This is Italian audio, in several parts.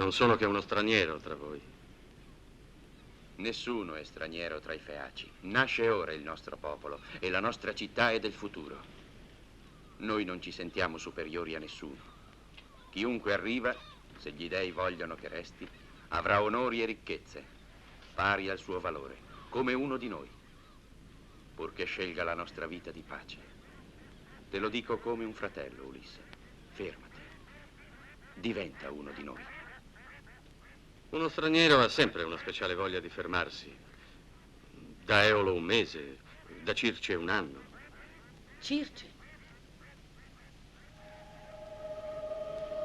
Non sono che uno straniero tra voi. Nessuno è straniero tra i Feaci. Nasce ora il nostro popolo e la nostra città è del futuro. Noi non ci sentiamo superiori a nessuno. Chiunque arriva, se gli dei vogliono che resti, avrà onori e ricchezze, pari al suo valore, come uno di noi, purché scelga la nostra vita di pace. Te lo dico come un fratello, Ulisse. Fermati. Diventa uno di noi. Uno straniero ha sempre una speciale voglia di fermarsi. Da Eolo un mese, da Circe un anno. Circe?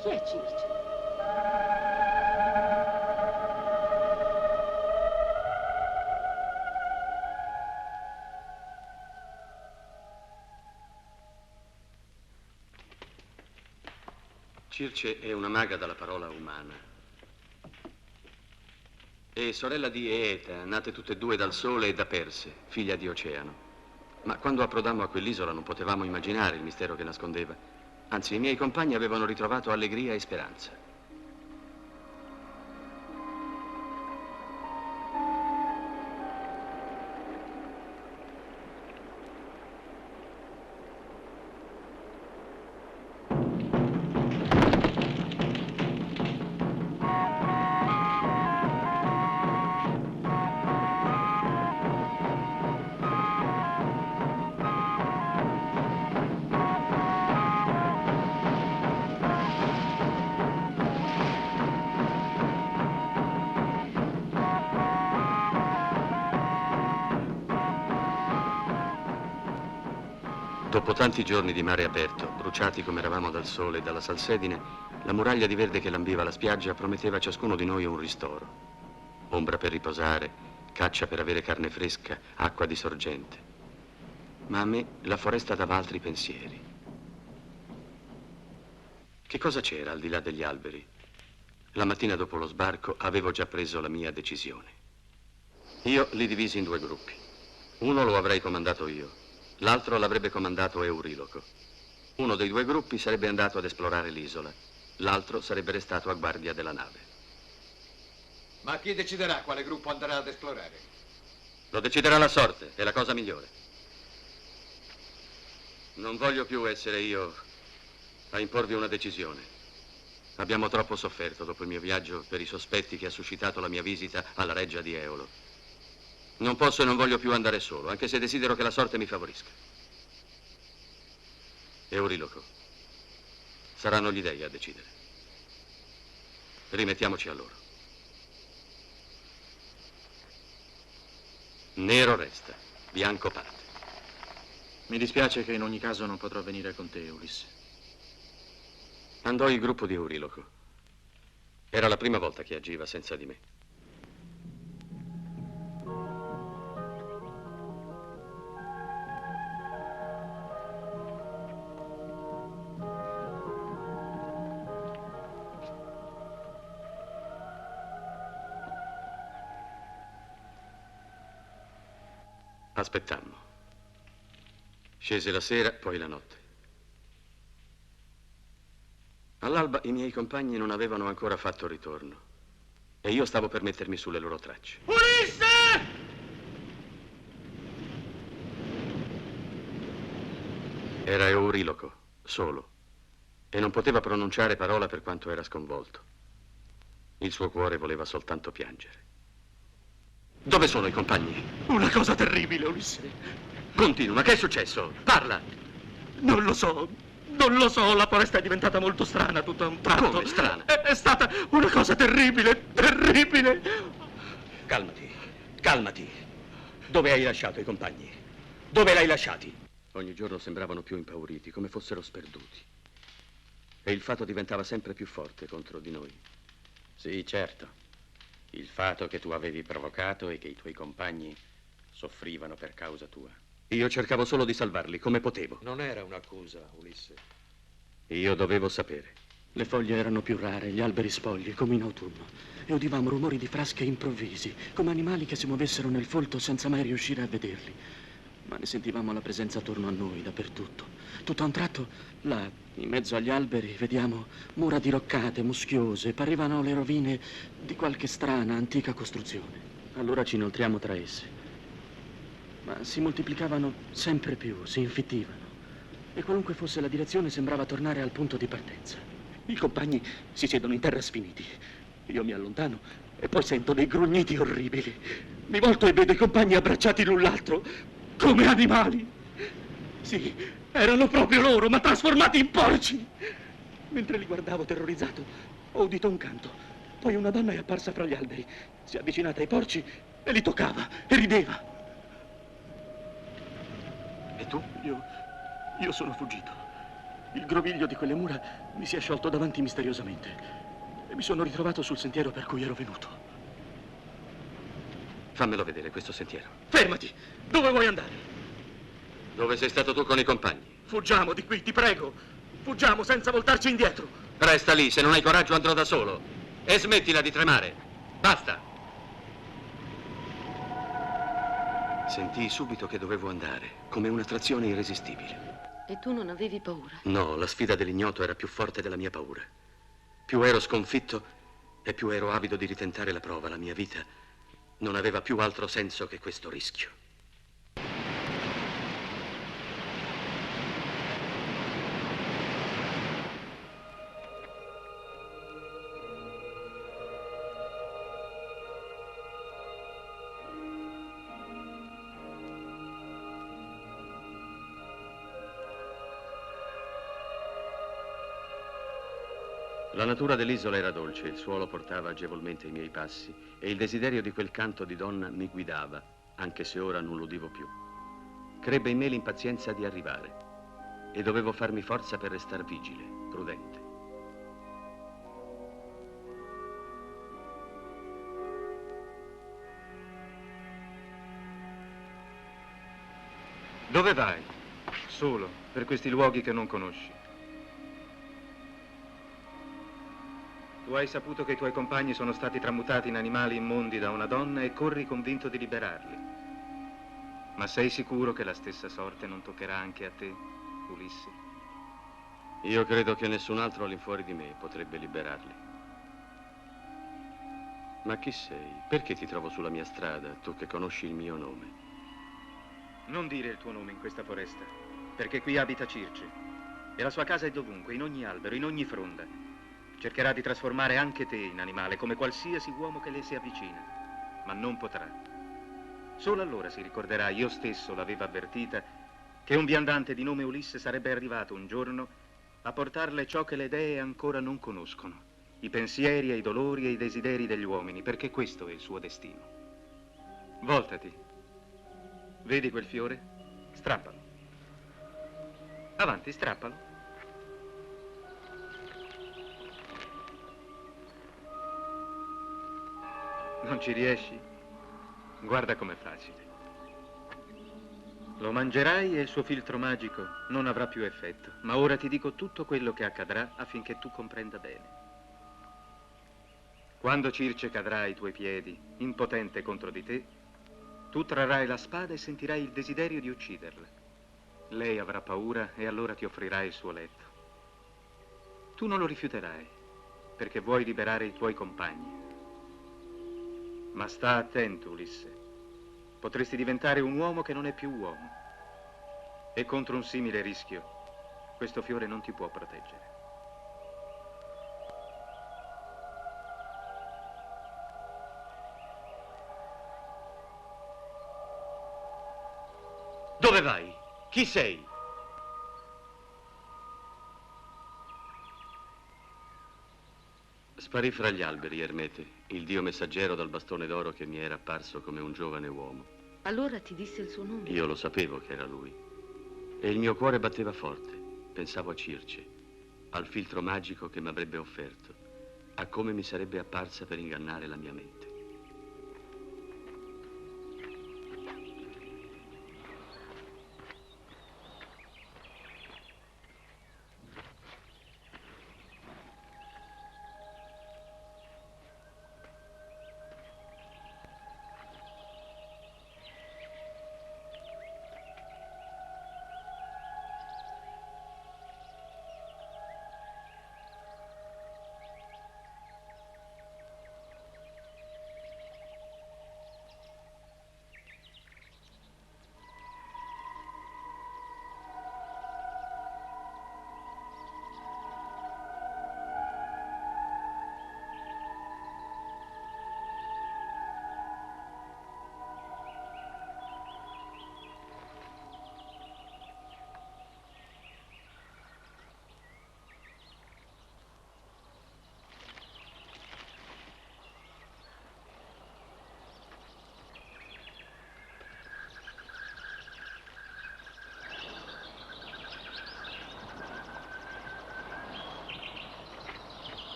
Chi è Circe? Circe è una maga dalla parola umana. È sorella di Eeta, nate tutte e due dal Sole e da Perse, figlia di Oceano. Ma quando approdammo a quell'isola non potevamo immaginare il mistero che nascondeva. Anzi, i miei compagni avevano ritrovato allegria e speranza. Dopo tanti giorni di mare aperto, bruciati come eravamo dal sole e dalla salsedine, la muraglia di verde che lambiva la spiaggia prometteva a ciascuno di noi un ristoro. Ombra per riposare, caccia per avere carne fresca, acqua di sorgente. Ma a me la foresta dava altri pensieri. Che cosa c'era al di là degli alberi? La mattina dopo lo sbarco avevo già preso la mia decisione. Io li divisi in due gruppi. Uno lo avrei comandato io. L'altro l'avrebbe comandato Euriloco. Uno dei due gruppi sarebbe andato ad esplorare l'isola, l'altro sarebbe restato a guardia della nave. Ma chi deciderà quale gruppo andrà ad esplorare? Lo deciderà la sorte, è la cosa migliore. Non voglio più essere io a imporvi una decisione. Abbiamo troppo sofferto dopo il mio viaggio per i sospetti che ha suscitato la mia visita alla reggia di Eolo. Non posso e non voglio più andare solo, anche se desidero che la sorte mi favorisca. Euriloco, saranno gli dei a decidere. Rimettiamoci a loro. Nero resta, bianco parte. Mi dispiace che in ogni caso non potrò venire con te, Ulisse. Andò il gruppo di Euriloco. Era la prima volta che agiva senza di me. Aspettammo. Scese la sera, poi la notte. All'alba i miei compagni non avevano ancora fatto ritorno e io stavo per mettermi sulle loro tracce. Ulisse! Era Euriloco, solo, e non poteva pronunciare parola per quanto era sconvolto. Il suo cuore voleva soltanto piangere. Dove sono i compagni? Una cosa terribile, Ulisse. Continua, che è successo? Parla! Non lo so, la foresta è diventata molto strana tutto a un tratto. Come strana? È stata una cosa terribile, terribile. Calmati, calmati. Dove hai lasciato i compagni? Dove l'hai lasciati? Ogni giorno sembravano più impauriti, come fossero sperduti. E il fato diventava sempre più forte contro di noi. Sì, certo. Il fato che tu avevi provocato e che i tuoi compagni soffrivano per causa tua. Io cercavo solo di salvarli come potevo. Non era un'accusa, Ulisse. Io dovevo sapere. Le foglie erano più rare, gli alberi spogli, come in autunno. E udivamo rumori di frasche improvvisi, come animali che si muovessero nel folto senza mai riuscire a vederli. ma ne sentivamo la presenza attorno a noi, dappertutto. Tutto a un tratto, là, in mezzo agli alberi, vediamo mura diroccate, muschiose, parevano le rovine di qualche strana, antica costruzione. Allora ci inoltriamo tra esse. Ma si moltiplicavano sempre più, si infittivano. E qualunque fosse la direzione sembrava tornare al punto di partenza. I compagni si siedono in terra sfiniti. Io mi allontano e poi sento dei grugniti orribili. Mi volto e vedo i compagni abbracciati l'un l'altro, come animali. Sì, erano proprio loro, ma trasformati in porci. Mentre li guardavo terrorizzato, ho udito un canto. Poi una donna è apparsa fra gli alberi. Si è avvicinata ai porci e li toccava e rideva. E tu? Io sono fuggito. Il groviglio di quelle mura mi si è sciolto davanti misteriosamente e mi sono ritrovato sul sentiero per cui ero venuto. Fammelo vedere questo sentiero. Fermati! Dove vuoi andare? Dove sei stato tu con i compagni? Fuggiamo di qui, ti prego! Fuggiamo senza voltarci indietro! Resta lì, se non hai coraggio andrò da solo. E smettila di tremare. Basta. Sentii subito che dovevo andare, come un'attrazione irresistibile. E tu non avevi paura? No, la sfida dell'ignoto era più forte della mia paura. Più ero sconfitto e più ero avido di ritentare la prova. La mia vita non aveva più altro senso che questo rischio. La natura dell'isola era dolce, il suolo portava agevolmente i miei passi e il desiderio di quel canto di donna mi guidava, anche se ora non l'udivo più. Crebbe in me l'impazienza di arrivare e dovevo farmi forza per restar vigile, prudente. Dove vai? Solo, per questi luoghi che non conosci. Tu hai saputo che i tuoi compagni sono stati tramutati in animali immondi da una donna e corri convinto di liberarli. Ma sei sicuro che la stessa sorte non toccherà anche a te, Ulisse? Io credo che nessun altro all'infuori di me potrebbe liberarli. Ma chi sei? Perché ti trovo sulla mia strada, tu che conosci il mio nome? Non dire il tuo nome in questa foresta, perché qui abita Circe. E la sua casa è dovunque, in ogni albero, in ogni fronda. Cercherà di trasformare anche te in animale, come qualsiasi uomo che le si avvicina, ma non potrà. Solo allora si ricorderà, io stesso l'avevo avvertita, che un viandante di nome Ulisse sarebbe arrivato un giorno a portarle ciò che le dee ancora non conoscono, i pensieri e i dolori e i desideri degli uomini, perché questo è il suo destino. Voltati. Vedi quel fiore? Strappalo. Avanti, strappalo. Non ci riesci? Guarda com'è facile. Lo mangerai e il suo filtro magico non avrà più effetto. Ma ora ti dico tutto quello che accadrà affinché tu comprenda bene. Quando Circe cadrà ai tuoi piedi, impotente contro di te, tu trarrai la spada e sentirai il desiderio di ucciderla. Lei avrà paura e allora ti offrirà il suo letto. Tu non lo rifiuterai, perché vuoi liberare i tuoi compagni. Ma sta attento, Ulisse. Potresti diventare un uomo che non è più uomo. E contro un simile rischio, questo fiore non ti può proteggere. Dove vai? Chi sei? Sparì fra gli alberi, Ermete, il dio messaggero dal bastone d'oro che mi era apparso come un giovane uomo. Allora ti disse il suo nome? Io lo sapevo che era lui. E il mio cuore batteva forte. Pensavo a Circe, al filtro magico che mi avrebbe offerto, a come mi sarebbe apparsa per ingannare la mia mente.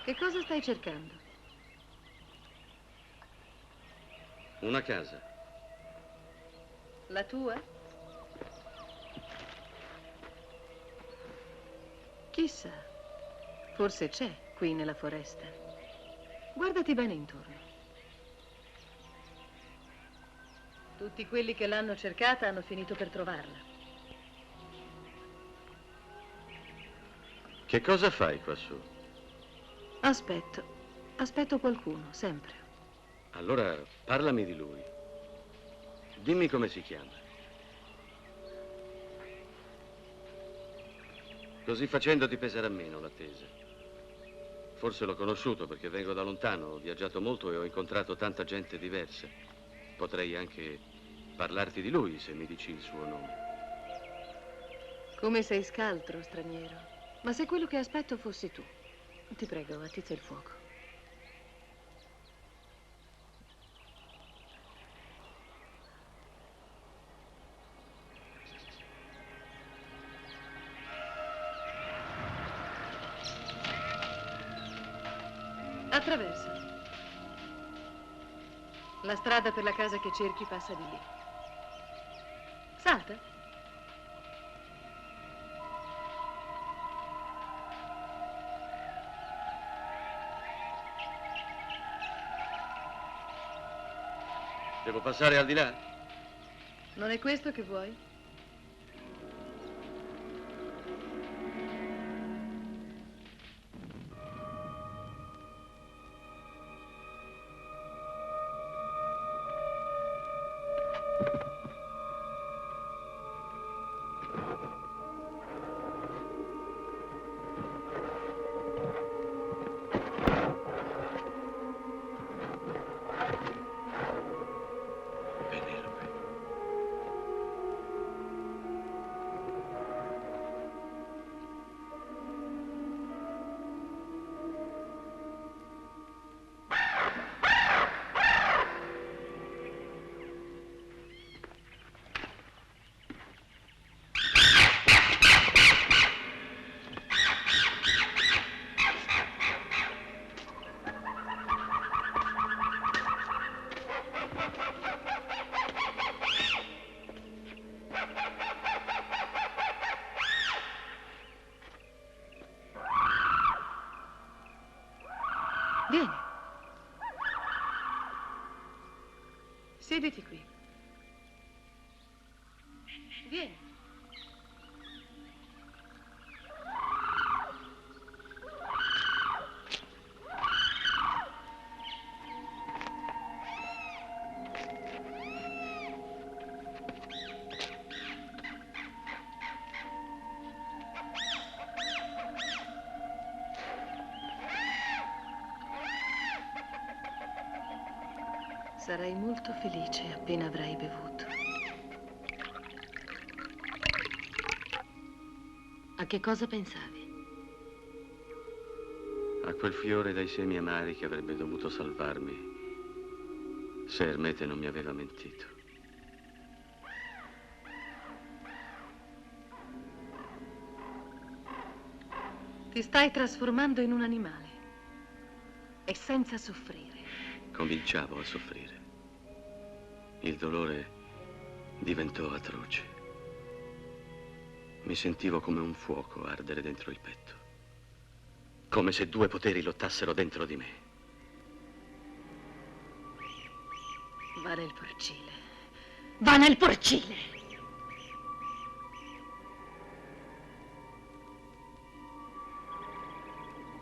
Che cosa stai cercando? Una casa. La tua? Chissà, forse c'è qui nella foresta. Guardati bene intorno. Tutti quelli che l'hanno cercata hanno finito per trovarla. Che cosa fai qua su? Aspetto qualcuno, sempre. Allora parlami di lui. Dimmi come si chiama. Così facendo ti peserà meno l'attesa. Forse l'ho conosciuto perché vengo da lontano, ho viaggiato molto e ho incontrato tanta gente diversa. Potrei anche parlarti di lui se mi dici il suo nome. Come sei scaltro, straniero. Ma se quello che aspetto fossi tu, ti prego, attizza il fuoco. Attraversa. La strada per la casa che cerchi passa di lì. Salta. Devo passare al di là? Non è questo che vuoi? Penelope. Vieni. Siediti qui. Vieni. Sarai molto felice appena avrai bevuto. A che cosa pensavi? A quel fiore dai semi amari che avrebbe dovuto salvarmi se Ermete non mi aveva mentito. Ti stai trasformando in un animale e senza soffrire. Cominciavo a soffrire. Il dolore diventò atroce. Mi sentivo come un fuoco ardere dentro il petto. Come se due poteri lottassero dentro di me. Va nel porcile. Va nel porcile!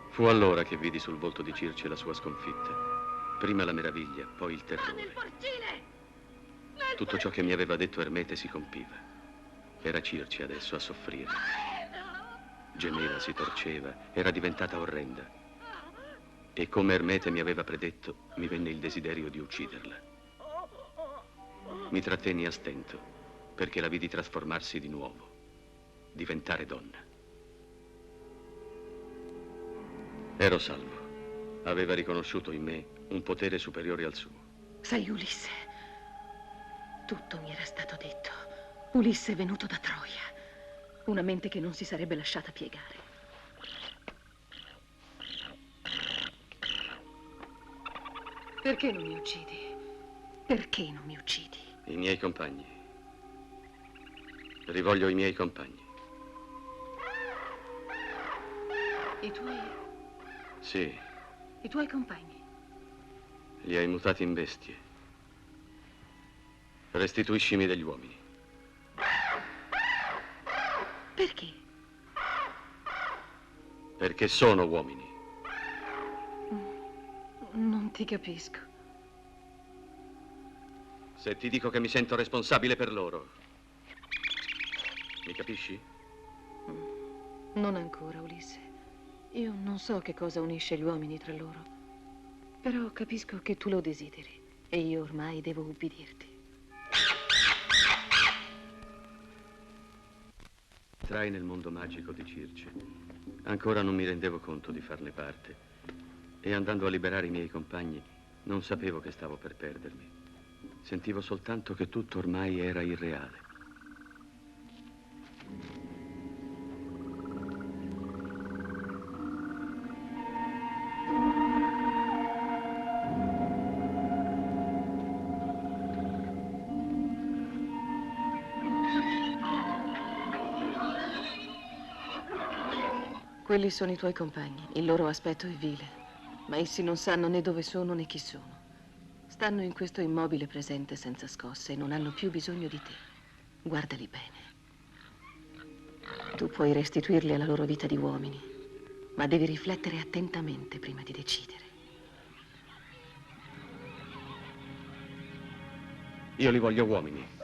Fu allora che vidi sul volto di Circe la sua sconfitta. Prima la meraviglia, poi il terrore. Tutto ciò che mi aveva detto Ermete si compiva. Era Circe adesso a soffrire. Gemeva, si torceva, era diventata orrenda. E come Ermete mi aveva predetto, mi venne il desiderio di ucciderla. Mi trattenni a stento, perché la vidi trasformarsi di nuovo, diventare donna. Ero salvo. Aveva riconosciuto in me un potere superiore al suo. Sei Ulisse. Tutto mi era stato detto. Ulisse è venuto da Troia. Una mente che non si sarebbe lasciata piegare. Perché non mi uccidi? Perché non mi uccidi? I miei compagni. Rivoglio i miei compagni. I tuoi... Sì, i tuoi compagni? li hai mutati in bestie. Restituiscimi degli uomini. Perché? Perché sono uomini. Non ti capisco. Se ti dico che mi sento responsabile per loro, mi capisci? Non ancora, Ulisse. Io non so che cosa unisce gli uomini tra loro. Però capisco che tu lo desideri. E io ormai devo ubbidirti. Entrai nel mondo magico di Circe. Ancora non mi rendevo conto di farne parte. E andando a liberare i miei compagni, non sapevo che stavo per perdermi. Sentivo soltanto che tutto ormai era irreale. Quelli sono i tuoi compagni. Il loro aspetto è vile, ma essi non sanno né dove sono né chi sono. Stanno in questo immobile presente senza scosse e non hanno più bisogno di te. Guardali bene. Tu puoi restituirli alla loro vita di uomini, ma devi riflettere attentamente prima di decidere. Io li voglio uomini.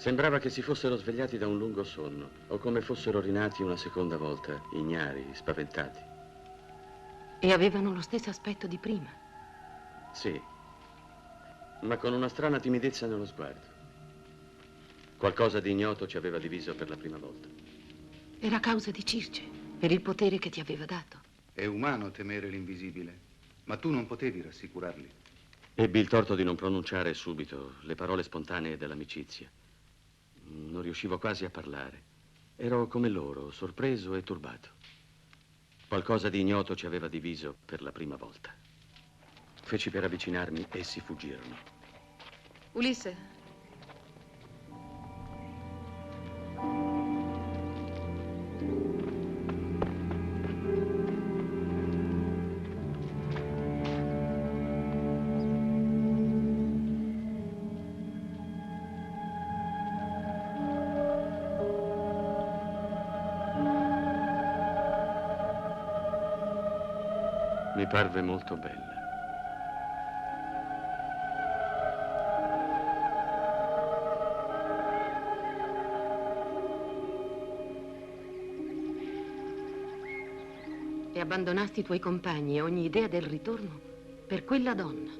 Sembrava che si fossero svegliati da un lungo sonno, o come fossero rinati una seconda volta, ignari, spaventati. E avevano lo stesso aspetto di prima. Sì, ma con una strana timidezza nello sguardo. Qualcosa di ignoto ci aveva diviso per la prima volta. Era a causa di Circe, per il potere che ti aveva dato. È umano temere l'invisibile, ma tu non potevi rassicurarli. Ebbi il torto di non pronunciare subito le parole spontanee dell'amicizia. Non riuscivo quasi a parlare. Ero come loro, sorpreso e turbato. Qualcosa di ignoto ci aveva diviso per la prima volta. Feci per avvicinarmi, essi fuggirono. Ulisse. Mi parve molto bella. E abbandonasti i tuoi compagni e ogni idea del ritorno per quella donna.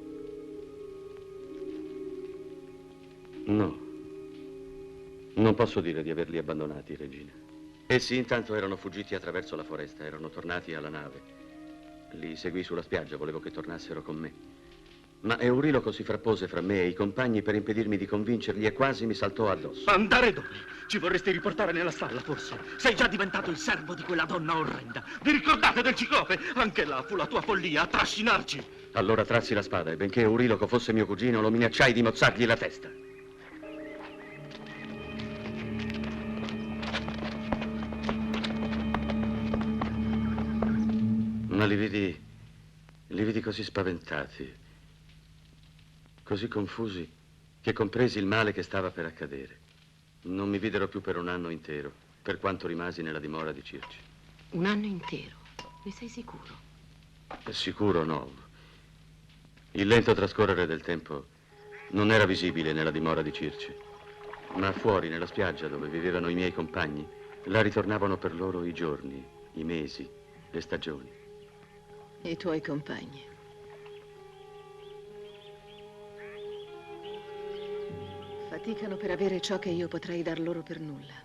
No. Non posso dire di averli abbandonati, regina. Essi intanto erano fuggiti attraverso la foresta, erano tornati alla nave. Li seguì sulla spiaggia, volevo che tornassero con me. Ma Euriloco si frappose fra me e i compagni per impedirmi di convincerli e quasi mi saltò addosso. Andare dove? Ci vorresti riportare nella stalla, forse? Sei già diventato il servo di quella donna orrenda. Vi ricordate del ciclope? Anche là fu la tua follia a trascinarci. Allora trassi la spada e benché Euriloco fosse mio cugino, lo minacciai di mozzargli la testa. Ma li vidi così spaventati, così confusi, che compresi il male che stava per accadere. Non mi videro più per un anno intero, per quanto rimasi nella dimora di Circe. Un anno intero? Ne sei sicuro? Sicuro no. Il lento trascorrere del tempo non era visibile nella dimora di Circe, ma fuori, nella spiaggia dove vivevano i miei compagni, là ritornavano per loro i giorni, i mesi, le stagioni. E i tuoi compagni? Faticano per avere ciò che io potrei dar loro per nulla.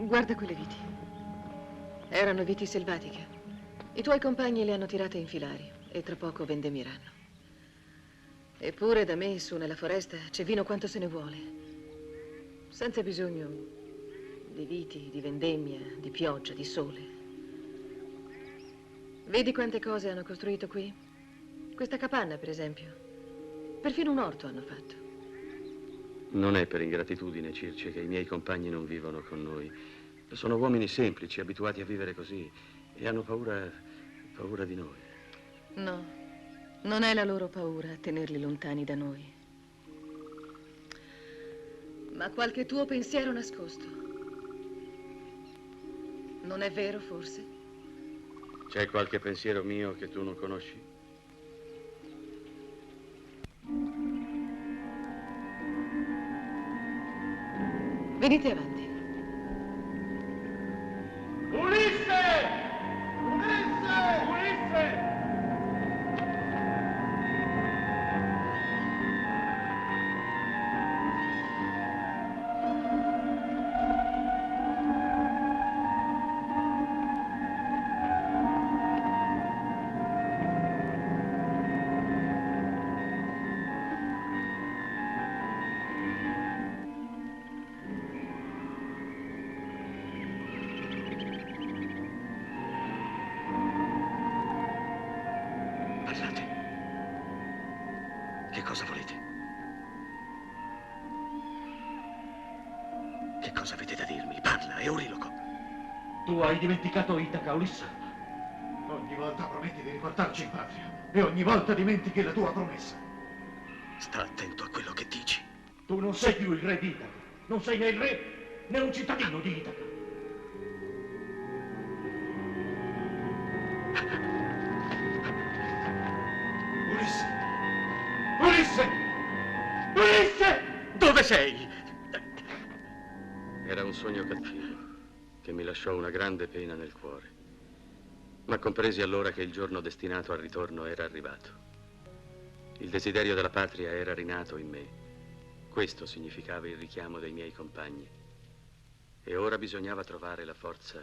Guarda quelle viti. Erano viti selvatiche. I tuoi compagni le hanno tirate in filari e tra poco vendemmieranno. Eppure da me, su nella foresta, c'è vino quanto se ne vuole. Senza bisogno di viti, di vendemmia, di pioggia, di sole. Vedi quante cose hanno costruito qui? Questa capanna, per esempio. Perfino un orto hanno fatto. Non è per ingratitudine, Circe, che i miei compagni non vivono con noi. Sono uomini semplici, abituati a vivere così, e hanno paura di noi. No, non è la loro paura a tenerli lontani da noi, ma qualche tuo pensiero nascosto. Non è vero, forse? C'è qualche pensiero mio che tu non conosci? Venite avanti. Ulisse! Ulisse! Ulisse! Parlate. Che cosa volete? Che cosa avete da dirmi? Parla, Euriloco. Tu hai dimenticato Itaca, Ulisse? Ogni volta prometti di riportarci in patria e ogni volta dimentichi la tua promessa. Sta attento a quello che dici. Tu non sei più il re di Itaca. Non sei né il re né un cittadino di Itaca. Ulisse! Ulisse! Ulisse! Dove sei? Era un sogno cattivo che mi lasciò una grande pena nel cuore. Ma compresi allora che il giorno destinato al ritorno era arrivato. Il desiderio della patria era rinato in me. Questo significava il richiamo dei miei compagni. E ora bisognava trovare la forza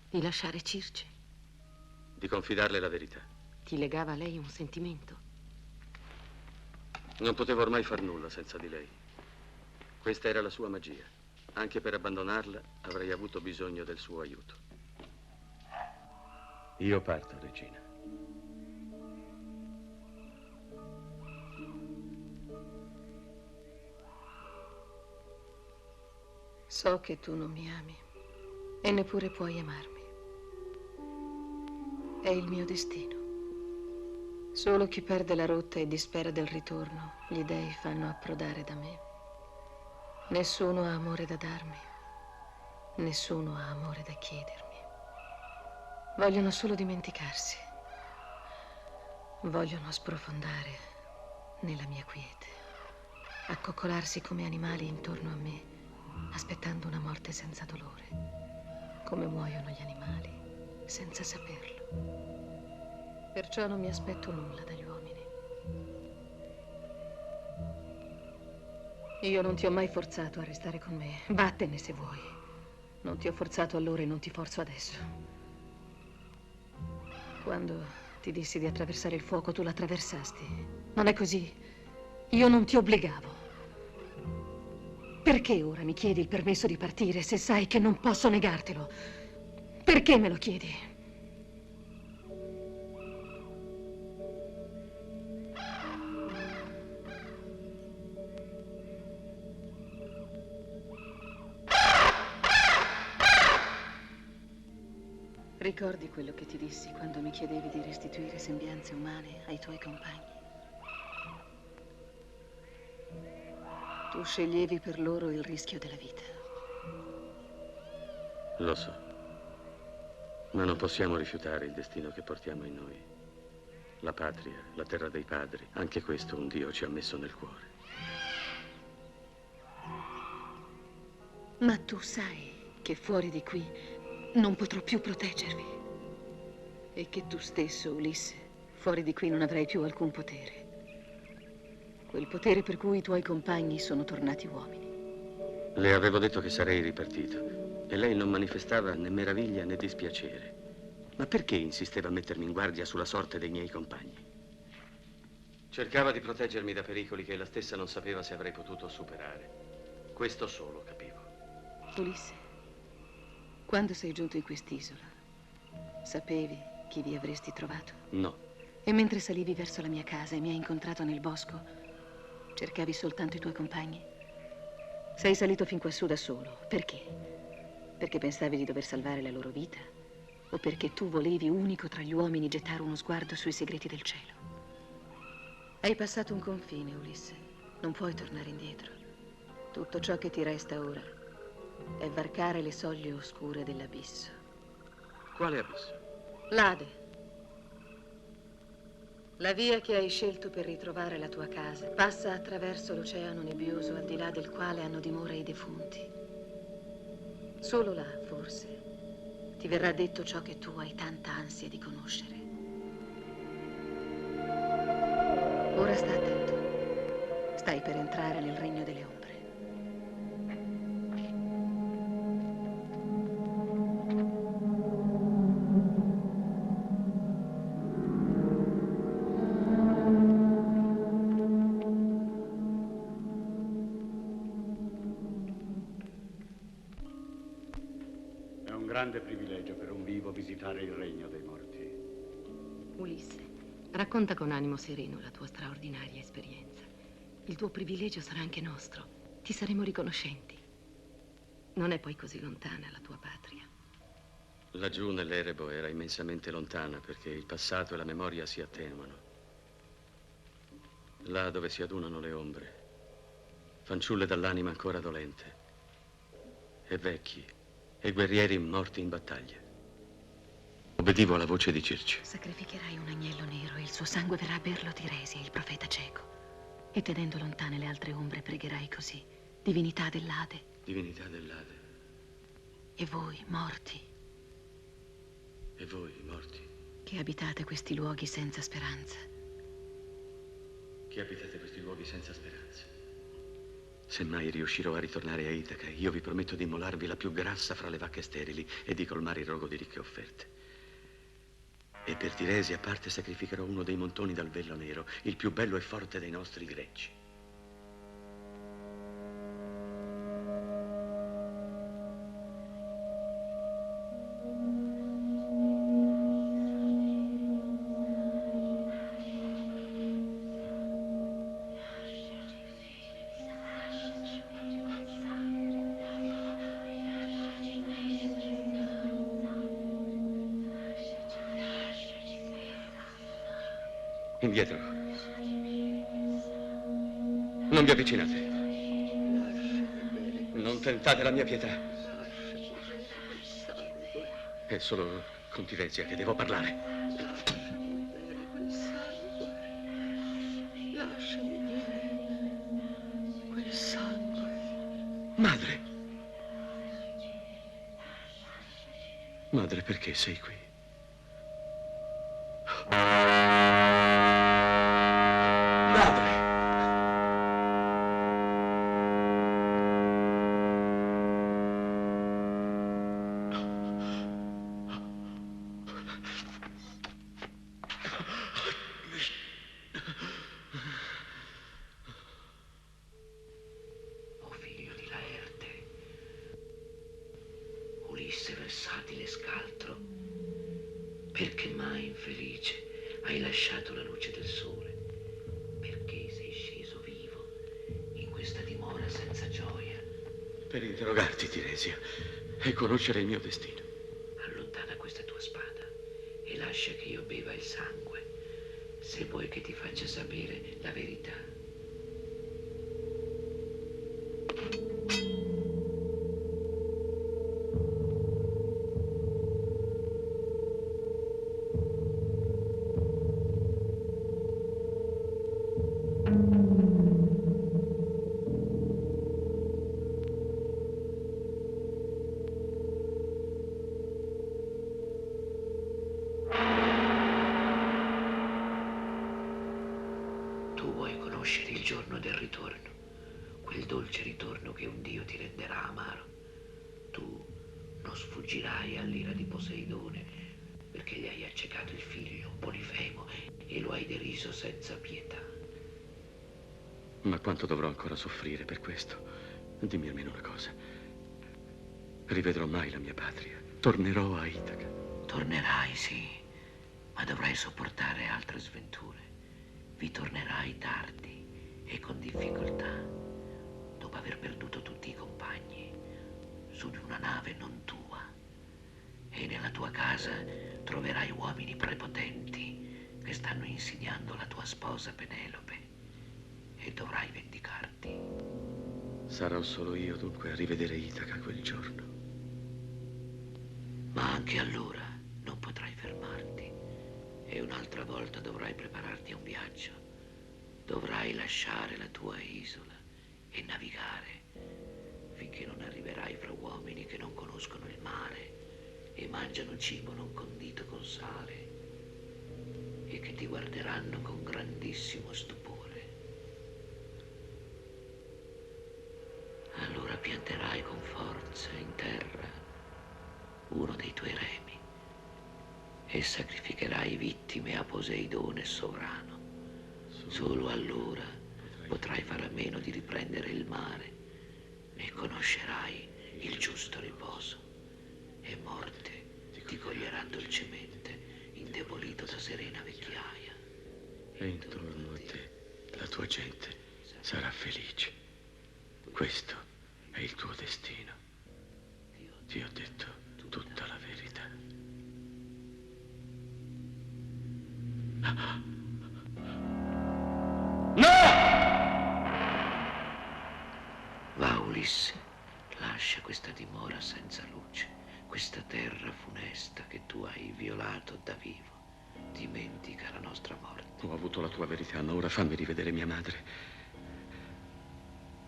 Di lasciare Circe? di confidarle la verità. Ti legava a lei un sentimento? Non potevo ormai far nulla senza di lei. Questa era la sua magia. Anche per abbandonarla avrei avuto bisogno del suo aiuto. Io parto, regina. So che tu non mi ami e neppure puoi amarmi. È il mio destino. Solo chi perde la rotta e dispera del ritorno, gli dei fanno approdare da me. Nessuno ha amore da darmi, nessuno ha amore da chiedermi. Vogliono solo dimenticarsi. Vogliono sprofondare nella mia quiete, accoccolarsi come animali intorno a me, aspettando una morte senza dolore, come muoiono gli animali, senza saperlo. Perciò non mi aspetto nulla dagli uomini. Io non ti ho mai forzato a restare con me. Vattene se vuoi. Non ti ho forzato allora e non ti forzo adesso. Quando ti dissi di attraversare il fuoco, tu l'attraversasti. Non è così? Io non ti obbligavo. Perché ora mi chiedi il permesso di partire se sai che non posso negartelo? Perché me lo chiedi? Ricordi quello che ti dissi quando mi chiedevi di restituire sembianze umane ai tuoi compagni? Tu sceglievi per loro il rischio della vita. Lo so, ma non possiamo rifiutare il destino che portiamo in noi. La patria, la terra dei padri, anche questo un Dio ci ha messo nel cuore. Ma tu sai che fuori di qui non potrò più proteggervi. E che tu stesso, Ulisse, fuori di qui non avrai più alcun potere. Quel potere per cui i tuoi compagni sono tornati uomini. Le avevo detto che sarei ripartito. E lei non manifestava né meraviglia né dispiacere. Ma perché insisteva a mettermi in guardia sulla sorte dei miei compagni? Cercava di proteggermi da pericoli che ella stessa non sapeva se avrei potuto superare. Questo solo capivo. Ulisse, quando sei giunto in quest'isola, sapevi chi vi avresti trovato? No. E mentre salivi verso la mia casa e mi hai incontrato nel bosco, cercavi soltanto i tuoi compagni? Sei salito fin quassù da solo. Perché? Perché pensavi di dover salvare la loro vita? O perché tu volevi, unico tra gli uomini, gettare uno sguardo sui segreti del cielo? Hai passato un confine, Ulisse. Non puoi tornare indietro. Tutto ciò che ti resta ora è varcare le soglie oscure dell'abisso. Quale abisso? L'Ade. La via che hai scelto per ritrovare la tua casa passa attraverso l'oceano nebbioso al di là del quale hanno dimora i defunti. Solo là, forse, ti verrà detto ciò che tu hai tanta ansia di conoscere. Ora sta attento. Stai per entrare nel regno delle ombre. È un grande privilegio per un vivo visitare il regno dei morti. Ulisse, racconta con animo sereno la tua straordinaria esperienza. Il tuo privilegio sarà anche nostro. Ti saremo riconoscenti. Non è poi così lontana la tua patria. Laggiù nell'Erebo era immensamente lontana perché il passato e la memoria si attenuano. Là dove si adunano le ombre, fanciulle dall'anima ancora dolente, e vecchi e guerrieri morti in battaglia. Obbedivo alla voce di Circe. Sacrificherai un agnello nero e il suo sangue verrà a berlo Tiresi, il profeta cieco. E tenendo lontane le altre ombre pregherai così: divinità dell'Ade. Divinità dell'Ade. E voi, morti, E voi, morti, che abitate questi luoghi senza speranza, che abitate questi luoghi senza speranza. Se mai riuscirò a ritornare a Itaca, io vi prometto di immolarvi la più grassa fra le vacche sterili e di colmare il rogo di ricche offerte. E per Tiresi a parte sacrificherò uno dei montoni dal vello nero, il più bello e forte dei nostri greggi. Indietro. Non vi avvicinate. Non tentate la mia pietà. È solo con Tiresia che devo parlare. Lasciami bere quel sangue. Madre. Madre, perché sei qui? Ulisse versatile e scaltro, perché mai infelice hai lasciato la luce del sole? Perché sei sceso vivo in questa dimora senza gioia? Per interrogarti, Tiresia, e conoscere il mio destino. Allontana questa tua spada e lascia che io beva il sangue, se vuoi che ti faccia sapere la verità. Tu vuoi conoscere il giorno del ritorno, quel dolce ritorno che un Dio ti renderà amaro. Tu non sfuggirai all'ira di Poseidone, perché gli hai accecato il figlio, Polifemo, e lo hai deriso senza pietà. Ma quanto dovrò ancora soffrire per questo? Dimmi almeno una cosa. Rivedrò mai la mia patria? Tornerò a Itaca? Tornerai, sì, ma dovrai sopportare altre sventure. Vi tornerai tardi e con difficoltà, dopo aver perduto tutti i compagni, su di una nave non tua. E nella tua casa troverai uomini prepotenti che stanno insidiando la tua sposa Penelope e dovrai vendicarti. Sarò solo io dunque a rivedere Itaca quel giorno. Ma anche allora non potrai fermarti e un'altra volta dovrai prepararti a un viaggio. Dovrai lasciare la tua isola e navigare finché non arriverai fra uomini che non conoscono il mare e mangiano cibo non condito con sale e che ti guarderanno con grandissimo stupore. Allora pianterai con forza in terra uno dei tuoi remi e sacrificherai vittime a Poseidone sovrano. Solo allora potrai fare a meno di riprendere il mare e conoscerai il giusto riposo. E morte ti coglierà dolcemente, indebolito da serena vecchiaia. E intorno a te la tua gente sarà felice. Questo è il tuo destino. Ti ho detto tutta la verità. Va, Ulisse, lascia questa dimora senza luce, questa terra funesta che tu hai violato da vivo. Dimentica la nostra morte. Ho avuto la tua verità, ma ora fammi rivedere mia madre.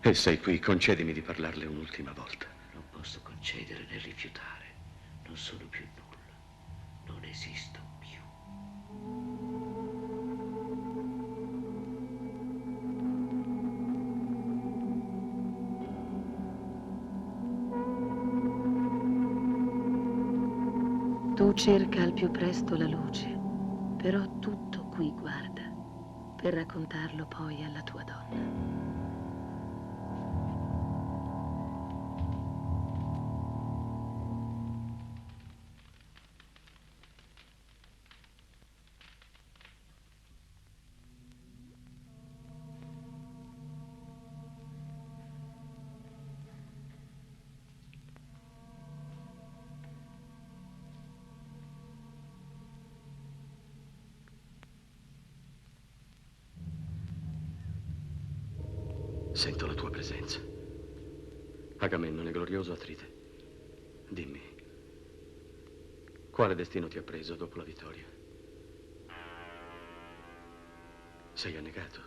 E sei qui, concedimi di parlarle un'ultima volta. Non posso concedere né rifiutare. Non sono più nulla. Non esisto più. Tu cerca al più presto la luce, però tutto qui guarda, per raccontarlo poi alla tua donna. Sento la tua presenza. Agamennone, glorioso Atride. Dimmi, quale destino ti ha preso dopo la vittoria? Sei annegato?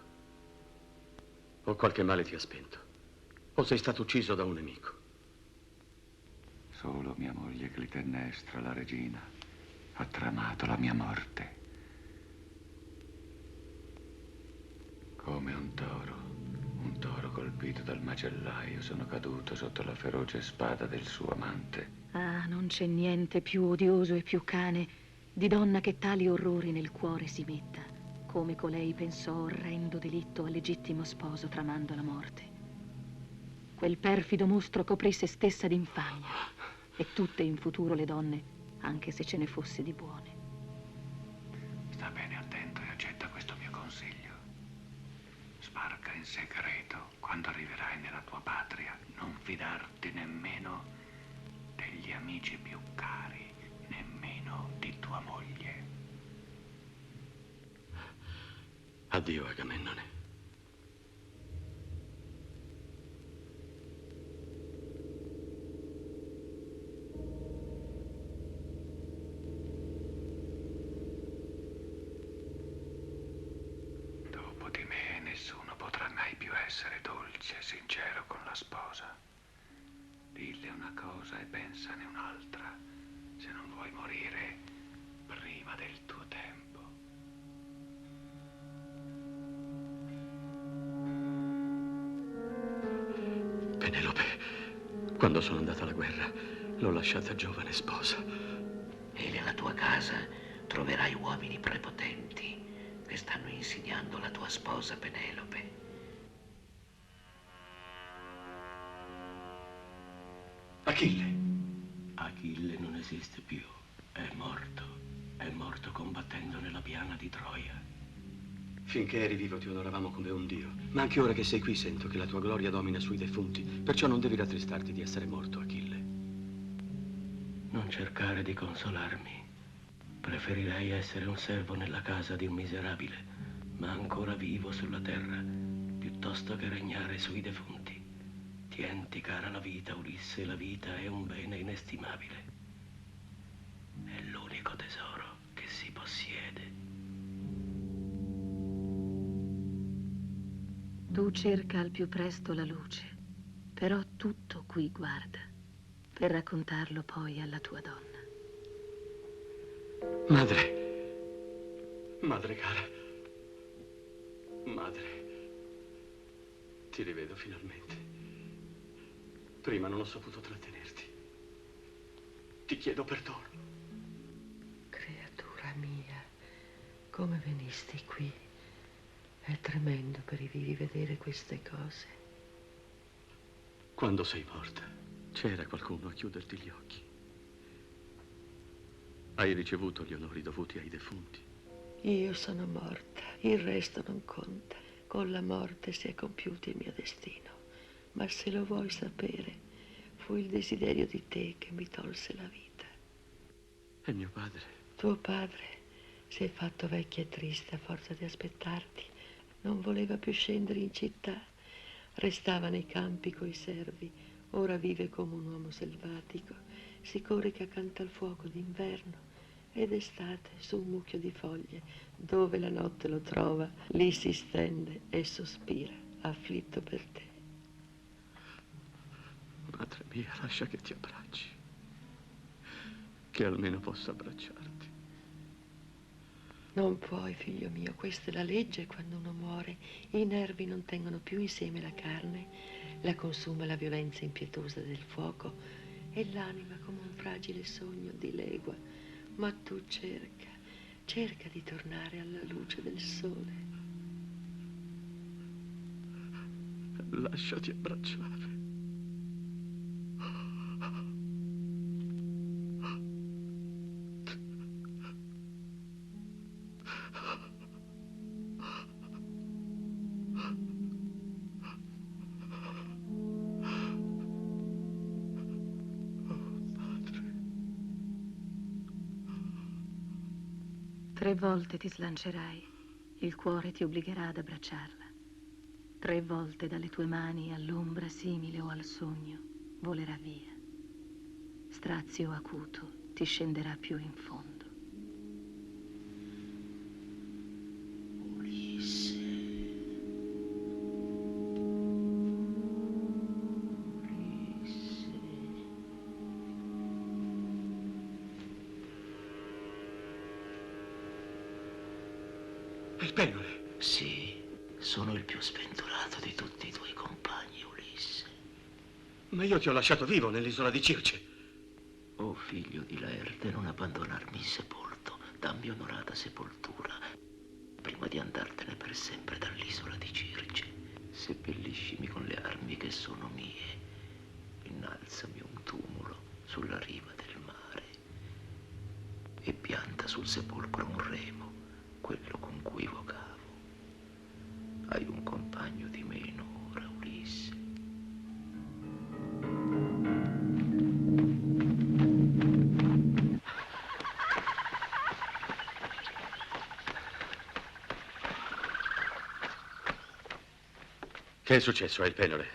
O qualche male ti ha spento? O sei stato ucciso da un nemico? Solo mia moglie Clitennestra, la regina, ha tramato la mia morte. Come un toro colpito dal macellaio, sono caduto sotto la feroce spada del suo amante. Ah, non c'è niente più odioso e più cane di donna che tali orrori nel cuore si metta, come colei pensò orrendo delitto al legittimo sposo tramando la morte. Quel perfido mostro coprì se stessa d'infamia e tutte in futuro le donne, anche se ce ne fosse di buone. Sta bene attento e accetta questo mio consiglio. Sbarca in segreto quando arriverai nella tua patria. Non fidarti nemmeno degli amici più cari, nemmeno di tua moglie. Addio, Agamennone. Dopo di me nessuno potrà mai più essere dolce e sincero con la sposa. Dille una cosa e pensane un'altra, se non vuoi morire prima del tuo tempo. Penelope, quando sono andata alla guerra, L'ho lasciata giovane sposa. E nella tua casa troverai uomini prepotenti che stanno insidiando la tua sposa Penelope. Achille. Achille non esiste più. È morto combattendo nella piana di Troia. Finché eri vivo ti onoravamo come un dio, ma anche ora che sei qui sento che la tua gloria domina sui defunti, perciò non devi rattristarti di essere morto, Achille. Non cercare di consolarmi. Preferirei essere un servo nella casa di un miserabile, ma ancora vivo sulla terra, piuttosto che regnare sui defunti. Tienti cara la vita, Ulisse, la vita è un bene inestimabile. È l'unico tesoro che si possiede. Tu cerca al più presto la luce, però tutto qui guarda, per raccontarlo poi alla tua donna. Madre cara, madre, ti rivedo finalmente. Prima non ho saputo trattenerti. Ti chiedo perdono. Creatura mia, come venisti qui? È tremendo per i vivi vedere queste cose. Quando sei morta, c'era qualcuno a chiuderti gli occhi. Hai ricevuto gli onori dovuti ai defunti. Io sono morta, il resto non conta. Con la morte si è compiuto il mio destino. Ma se lo vuoi sapere, fu il desiderio di te che mi tolse la vita. E mio padre? Tuo padre si è fatto vecchio e triste a forza di aspettarti. Non voleva più scendere in città. Restava nei campi coi servi. Ora vive come un uomo selvatico. Si corica accanto al fuoco d'inverno ed estate su un mucchio di foglie. Dove la notte lo trova, lì si stende e sospira, afflitto per te. Madre mia, lascia che ti abbracci. Che almeno possa abbracciarti. Non puoi, figlio mio, questa è la legge quando uno muore. I nervi non tengono più insieme la carne, la consuma la violenza impietosa del fuoco e l'anima come un fragile sogno dilegua. Ma tu cerca di tornare alla luce del sole. Lasciati abbracciare. Tre volte ti slancerai, il cuore ti obbligherà ad abbracciarla. 3 volte dalle tue mani all'ombra simile o al sogno volerà via. Strazio acuto ti scenderà più in fondo. Il Penole? Sì, sono il più sventurato di tutti i tuoi compagni, Ulisse. Ma io ti ho lasciato vivo nell'isola di Circe. Oh figlio di Laerte, non abbandonarmi sepolto, dammi onorata sepoltura, prima di andartene per sempre dall'isola di Circe. Seppelliscimi con le armi che sono mie, innalzami un tumulo sulla riva del mare e pianta sul sepolcro un remo, quello con cui vocavo. Hai un compagno di meno ora, Ulisse. Che è successo a Il Penole?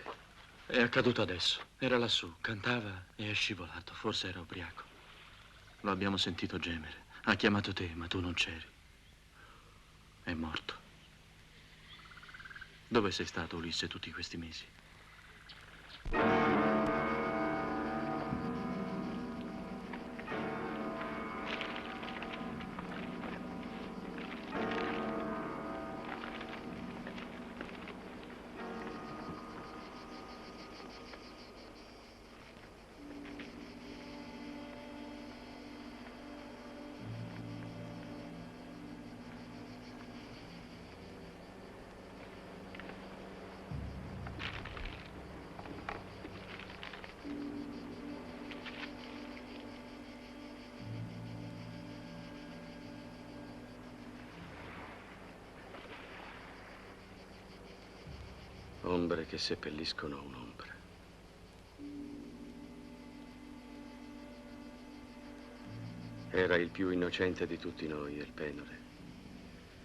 È accaduto adesso. Era lassù, cantava e è scivolato. Forse era ubriaco. Lo abbiamo sentito gemere. Ha chiamato te, ma tu non c'eri. È morto. Dove sei stato, Ulisse, tutti questi mesi? Ombre che seppelliscono un'ombra. Era il più innocente di tutti noi, il Penore.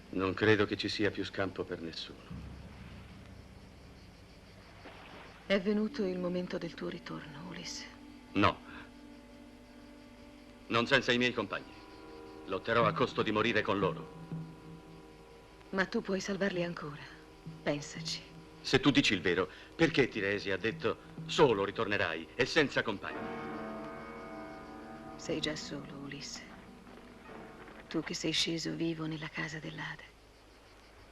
Non credo che ci sia più scampo per nessuno. È venuto il momento del tuo ritorno, Ulisse. No. Non senza i miei compagni. Lotterò a costo di morire con loro. Ma tu puoi salvarli ancora. Pensaci. Se tu dici il vero, perché Tiresi ha detto solo ritornerai e senza compagni? Sei già solo, Ulisse. Tu che sei sceso vivo nella casa dell'Ade.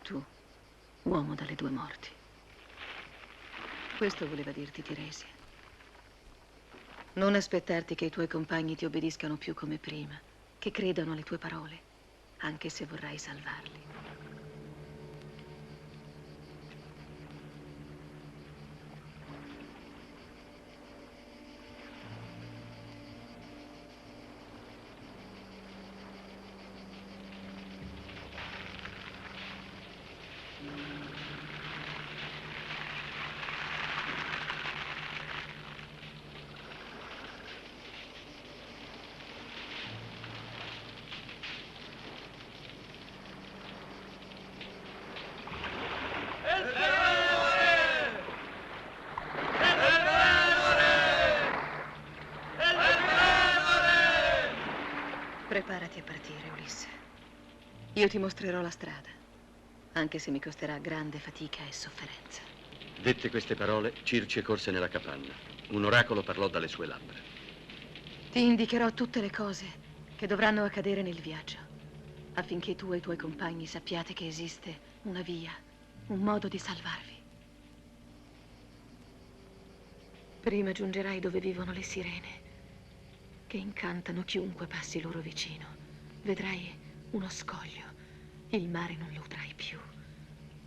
Tu, uomo dalle due morti. Questo voleva dirti Tiresia. Non aspettarti che i tuoi compagni ti obbediscano più come prima, che credano alle tue parole, anche se vorrai salvarli. Preparati a partire, Ulisse. Io ti mostrerò la strada, anche se mi costerà grande fatica e sofferenza. Dette queste parole, Circe corse nella capanna. Un oracolo parlò dalle sue labbra. Ti indicherò tutte le cose che dovranno accadere nel viaggio, affinché tu e i tuoi compagni sappiate che esiste una via, un modo di salvarvi. Prima giungerai dove vivono le sirene, che incantano chiunque passi loro vicino. Vedrai uno scoglio, il mare non lo udrai più.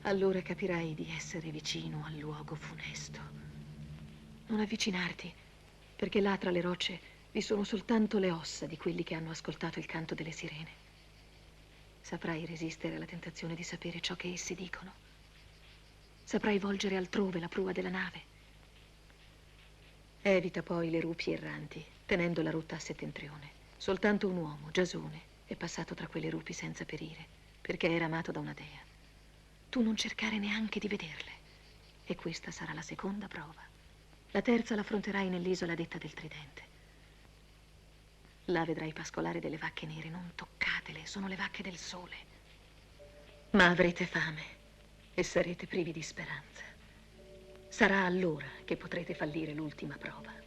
Allora capirai di essere vicino al luogo funesto. Non avvicinarti, perché là tra le rocce vi sono soltanto le ossa di quelli che hanno ascoltato il canto delle sirene. Saprai resistere alla tentazione di sapere ciò che essi dicono. Saprai volgere altrove la prua della nave. Evita poi le rupi erranti, tenendo la rotta a settentrione. Soltanto un uomo, Giasone, è passato tra quelle rupi senza perire, perché era amato da una dea. Tu non cercare neanche di vederle. E questa sarà la seconda prova. La terza l'affronterai nell'isola detta del Tridente. Là vedrai pascolare delle vacche nere, non toccatele, sono le vacche del sole. Ma avrete fame e sarete privi di speranza. Sarà allora che potrete fallire l'ultima prova.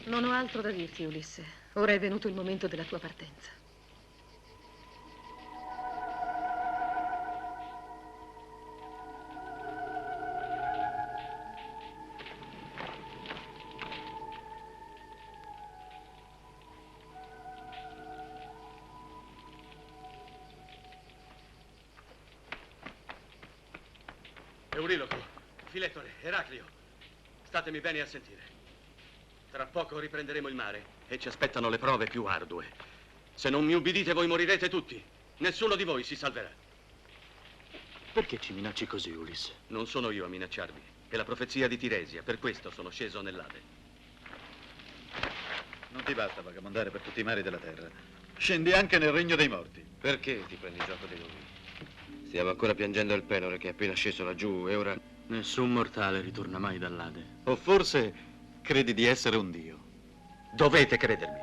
Non ho altro da dirti, Ulisse. Ora è venuto il momento della tua partenza. Euriloco, Filettore, Eraclio, statemi bene a sentire. Tra poco riprenderemo il mare e ci aspettano le prove più ardue. Se non mi ubbidite voi morirete tutti. Nessuno di voi si salverà. Perché ci minacci così, Ulisse? Non sono io a minacciarvi. È la profezia di Tiresia. Per questo sono sceso nell'Ade. Non ti basta vagabondare per tutti i mari della terra. Scendi anche nel regno dei morti. Perché ti prendi gioco di noi? Stiamo ancora piangendo il Penore che è appena sceso laggiù e ora... Nessun mortale ritorna mai dall'Ade. O forse credi di essere un dio. Dovete credermi.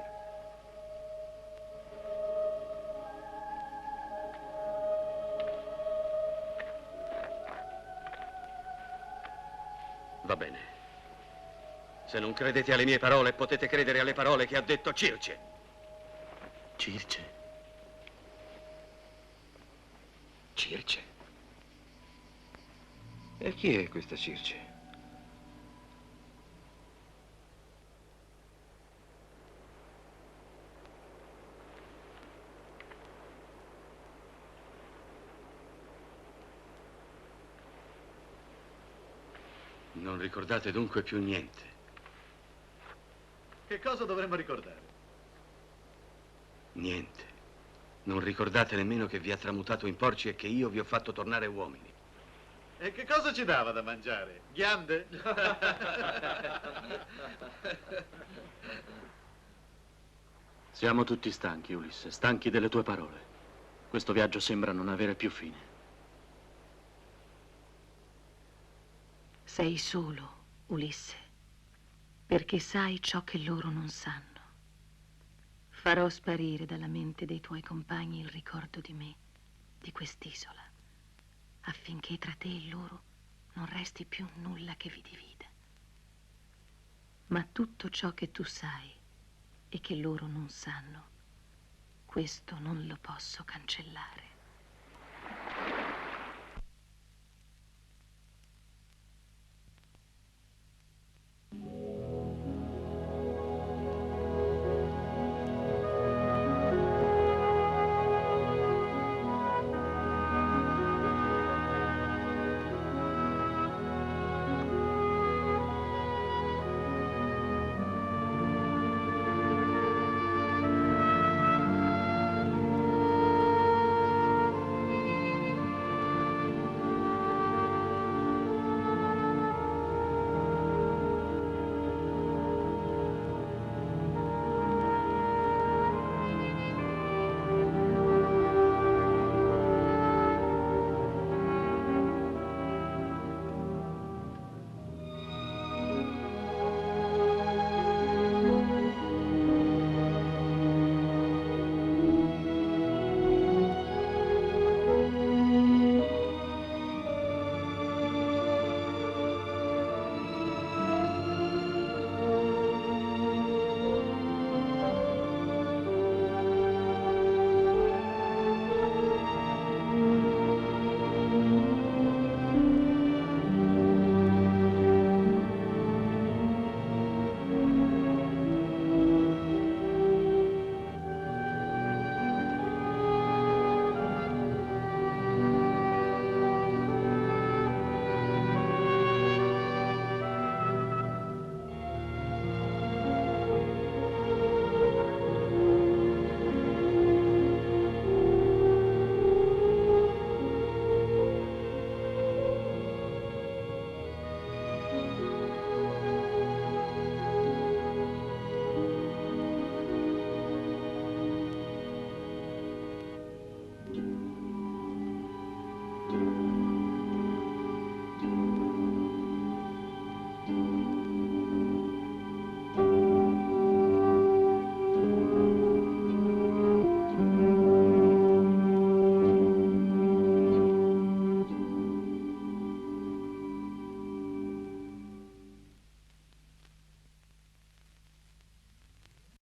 Va bene. Se non credete alle mie parole, potete credere alle parole che ha detto Circe. Circe? Circe? E chi è questa Circe? Non ricordate dunque più niente. Che cosa dovremmo ricordare? Niente. Non ricordate nemmeno che vi ha tramutato in porci e che io vi ho fatto tornare uomini. E che cosa ci dava da mangiare? Ghiande? Siamo tutti stanchi, Ulisse, stanchi delle tue parole. Questo viaggio sembra non avere più fine. Sei solo, Ulisse, perché sai ciò che loro non sanno. Farò sparire dalla mente dei tuoi compagni il ricordo di me, di quest'isola, affinché tra te e loro non resti più nulla che vi divida. Ma tutto ciò che tu sai e che loro non sanno, questo non lo posso cancellare.